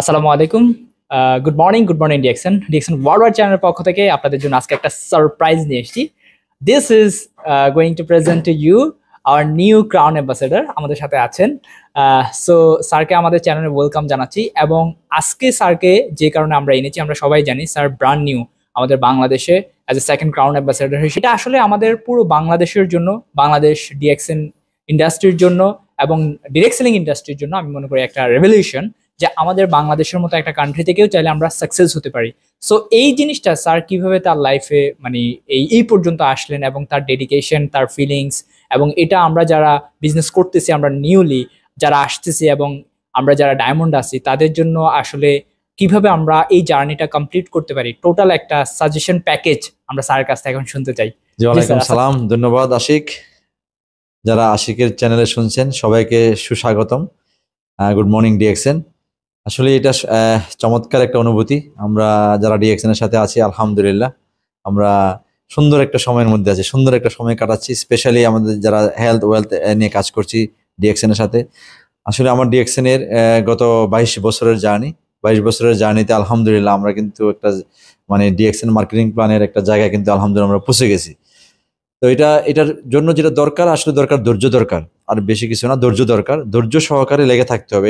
আসসালামু আলাইকুম। Good morning DXN world wide চ্যানেলের পক্ষ থেকে আপনাদের জন্য আজকে একটা সারপ্রাইজ নিয়ে এসেছি। This is going to present to you our new crown ambassador. আমাদের সাথে আছেন। সো স্যারকে আমাদের চ্যানেলে ওয়েলকাম জানাচ্ছি, এবং আজকে স্যারকে যে কারণে আমরা এনেছি আমরা সবাই জানি স্যার ব্র্যান্ড নিউ আমাদের বাংলাদেশে as a second crown ambassador. সেটা আসলে আমাদের পুরো বাংলাদেশের জন্য, বাংলাদেশ ডিএক্সএন ইন্ডাস্ট্রির জন্য এবং ডিরেক্ট সেলিং ইন্ডাস্ট্রির জন্য আমি মনে করি একটা রেভলিউশন, যে আমাদের বাংলাদেশের মতো একটা কান্ট্রি থেকেও চাইলে আমরা সাকসেস হতে পারি। সো এই জিনিসটা স্যার কিভাবে তার লাইফে মানে এই পর্যন্ত আসলেন, এবং তার ডেডিকেশন, তার ফিলিংস, এবং এটা আমরা যারা বিজনেস করতেছি, আমরা নিউলি যারা আসতেছি এবং আমরা যারা ডায়মন্ড আছি তাদের জন্য আসলে কিভাবে আমরা এই জার্নিটা কমপ্লিট করতে পারি, টোটাল একটা সাজেশন প্যাকেজ আমরা স্যারের কাছ থেকে এখন শুনতে চাই। জি, ওয়ালাইকুম সালাম। ধন্যবাদ আশিক। যারা আশিকের চ্যানেলে শুনছেন সবাইকে সুস্বাগতম। Good morning DXN. আসলে এটা চমৎকার একটা অনুভূতি। আমরা যারা ডিএক্সএন এর সাথে আছি আলহামদুলিল্লাহ আমরা সুন্দর একটা সময়ের মধ্যে আছি, সুন্দর একটা সময় কাটাচ্ছি। স্পেশালি আমাদের যারা হেলথ ওয়েলথ নিয়ে কাজ করছি ডিএক্সএন এর সাথে। আসলে আমার ডিএক্সএন এর গত 22 বছরের জার্নিতে আলহামদুলিল্লাহ আমরা কিন্তু একটা মানে ডিএক্সএন মার্কেটিং প্ল্যানের একটা জায়গায় কিন্তু আলহামদুলিল্লাহ আমরা পৌঁছে গেছি। তো এটার জন্য যেটা দরকার, আসলে দরকার ধৈর্য দরকার, আর বেশি কিছু না। ধৈর্য দরকার, ধৈর্য সহকারে লেগে থাকতে হবে,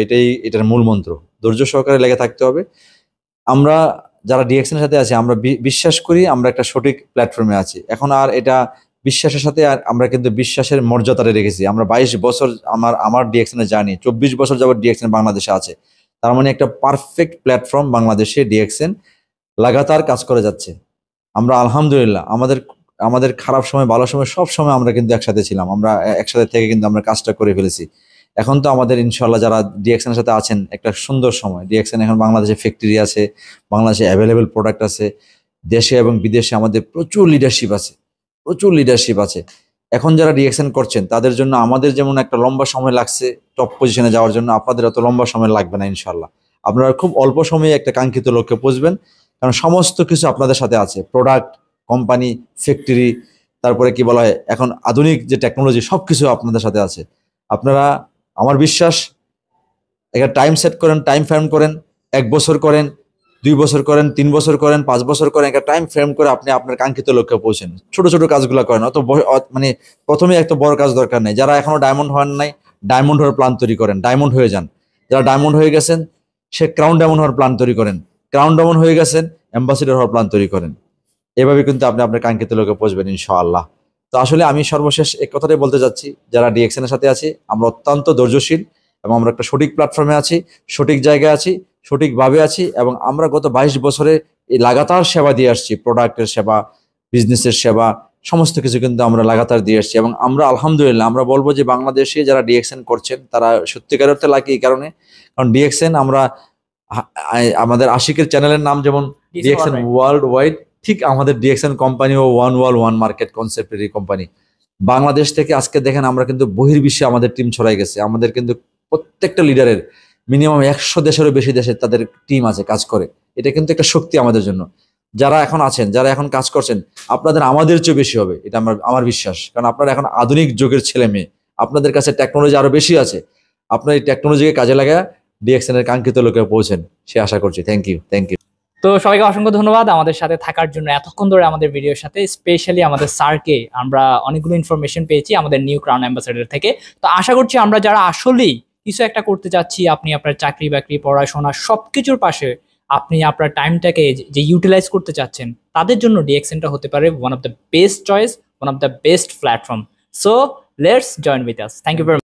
এটার মূল মন্ত্র। ধৈর্য সহকারে লেগে থাকতে হবে। আমরা যারা ডিএক্সএন এর সাথে আছি আমরা বিশ্বাস করি আমরা একটা সঠিক প্ল্যাটফর্মে আছি। এখন আর এটা বিশ্বাসের সাথে আমরা কিন্তু বিশ্বাসের মর্যাদাটা রেখেছি। আমরা 22 বছর আমার ডিএক্সএন এর জার্নি, 24 বছর যাবত ডিএক্সএন বাংলাদেশে আছে। তার মানে একটা পারফেক্ট প্ল্যাটফর্ম বাংলাদেশে ডিএক্সএন লাগাতার কাজ করে যাচ্ছে। আমরা আলহামদুলিল্লাহ আমাদের খারাপ সময় ভালো সময় সব সময় আমরা কিন্তু একসাথে ছিলাম। আমরা একসাথে থেকে কিন্তু আমরা কাজটা করে ফেলেছি। এখন তো আমাদের ইনশাল্লাহ যারা ডিএক্সএন এর সাথে আছেন একটা সুন্দর সময়। ডিএক্সএন এখন বাংলাদেশে ফ্যাক্টরি আছে, বাংলাদেশে অ্যাভেলেবেল প্রোডাক্ট আছে, দেশে এবং বিদেশে আমাদের প্রচুর লিডারশিপ আছে। এখন যারা ডিএক্সএন করছেন তাদের জন্য আমাদের যেমন একটা লম্বা সময় লাগছে টপ পজিশনে যাওয়ার জন্য, আপনাদের অত লম্বা সময় লাগবে না ইনশাল্লাহ। আপনারা খুব অল্প সময়ে একটা কাঙ্ক্ষিত লক্ষ্যে পৌঁছবেন, কারণ সমস্ত কিছু আপনাদের সাথে আছে। প্রোডাক্ট, কোম্পানি, ফ্যাক্টরি, তারপরে কি বলা হয় এখন আধুনিক যে টেকনোলজি, সবকিছু আপনাদের সাথে আছে। আপনারা, আমার বিশ্বাস, একটা টাইম সেট করেন, টাইম ফ্রেম করেন, 1 বছর করেন, 2 বছর করেন, 3 বছর করেন, 5 বছর করেন, একটা টাইম ফ্রেম করে আপনি আপনার কাঙ্ক্ষিত লক্ষ্যে পৌঁছেন। ছোট ছোট কাজগুলো করেন, মানে প্রথমে একটা বড় কাজ দরকার নেই। যারা এখনো ডায়মন্ড হন নাই, ডায়মন্ড হওয়ার প্ল্যান তৈরি করেন, ডায়মন্ড হয়ে যান। যারা ডায়মন্ড হয়ে গেছেন সে ক্রাউন ডায়মন্ড হওয়ার প্ল্যান তৈরি করেন, ক্রাউন ডায়মন্ড হয়ে গেছেন অ্যাম্বাসেডর হওয়ার প্ল্যান তৈরি করেন। এভাবে কিন্তু আপনি আপনার কাঙ্ক্ষিত লক্ষ্যে পৌঁছবেন ইনশাআল্লাহ। তো আসলে আমি সর্বশেষ এক কথাটাই বলতে চাচ্ছি, যারা ডিএক্সএন এর সাথে আছি আমরা অত্যন্ত ধৈর্যশীল, এবং আমরা একটা সঠিক প্ল্যাটফর্মে আছি, সঠিক জায়গায় আছি, সঠিকভাবে আছি, এবং আমরা গত 22 বছরে এই লাগাতার সেবা দিয়ে আসছি। প্রোডাক্টের সেবা, বিজনেসের সেবা, সমস্ত কিছু কিন্তু আমরা লাগাতার দিয়ে আসছি। এবং আমরা আলহামদুলিল্লাহ আমরা বলবো যে বাংলাদেশে যারা ডিএক্সএন করছেন তারা সত্যিকার অর্থে লাকি। এই কারণে, কারণ ডিএক্সএন আমরা আমাদের আশিকের চ্যানেলের নাম যেমন ডিএক্সএন ওয়ার্ল্ড ওয়াইড, ঠিক আমাদের ডিএক্সএন কোম্পানিও ওয়ান ওয়ার্ল্ড ওয়ান মার্কেট কনসেপ্টের কোম্পানি। বাংলাদেশ থেকে আজকে দেখেন আমরা কিন্তু বহির্বিশ্বে আমাদের টিম ছড়াই গেছে। আমাদের কিন্তু প্রত্যেকটা লিডারের মিনিমাম 100 দেশেরও বেশি দেশে তাদের টিম আছে, কাজ করে। এটা কিন্তু একটা শক্তি আমাদের জন্য। যারা এখন আছেন, যারা এখন কাজ করছেন, আপনাদের আমাদের চেয়ে বেশি হবে, এটা আমার বিশ্বাস। কারণ আপনারা এখন আধুনিক যুগের ছেলে মেয়ে, আপনাদের কাছে টেকনোলজি আরো বেশি আছে। আপনার এই টেকনোলজিকে কাজে লাগায় ডিএক্সএন এর কাঙ্ক্ষিত লক্ষ্যে পৌঁছেন, সে আশা করছি। Thank you. তো সবাইকে অসংখ্য ধন্যবাদ আমাদের সাথে থাকার জন্য, এতক্ষণ ধরে আমাদের ভিডিওর সাথে। স্পেশালি আমাদের স্যারকে আমরা অনেকগুলো ইনফরমেশন পেয়েছি আমাদের নিউ ক্রাউন অ্যাম্বাসেডর থেকে। তো আশা করছি আমরা যারা আসলেই কিছু একটা করতে চাচ্ছি, আপনি আপনার চাকরি বাকরি, পড়াশোনা সবকিছুর পাশে আপনি আপনার টাইমটাকে যে ইউটিলাইজ করতে চাচ্ছেন, তাদের জন্য ডিএক্সএনটা হতে পারে one of the best choice, one of the best platform. So let's join with us. Thank you very much.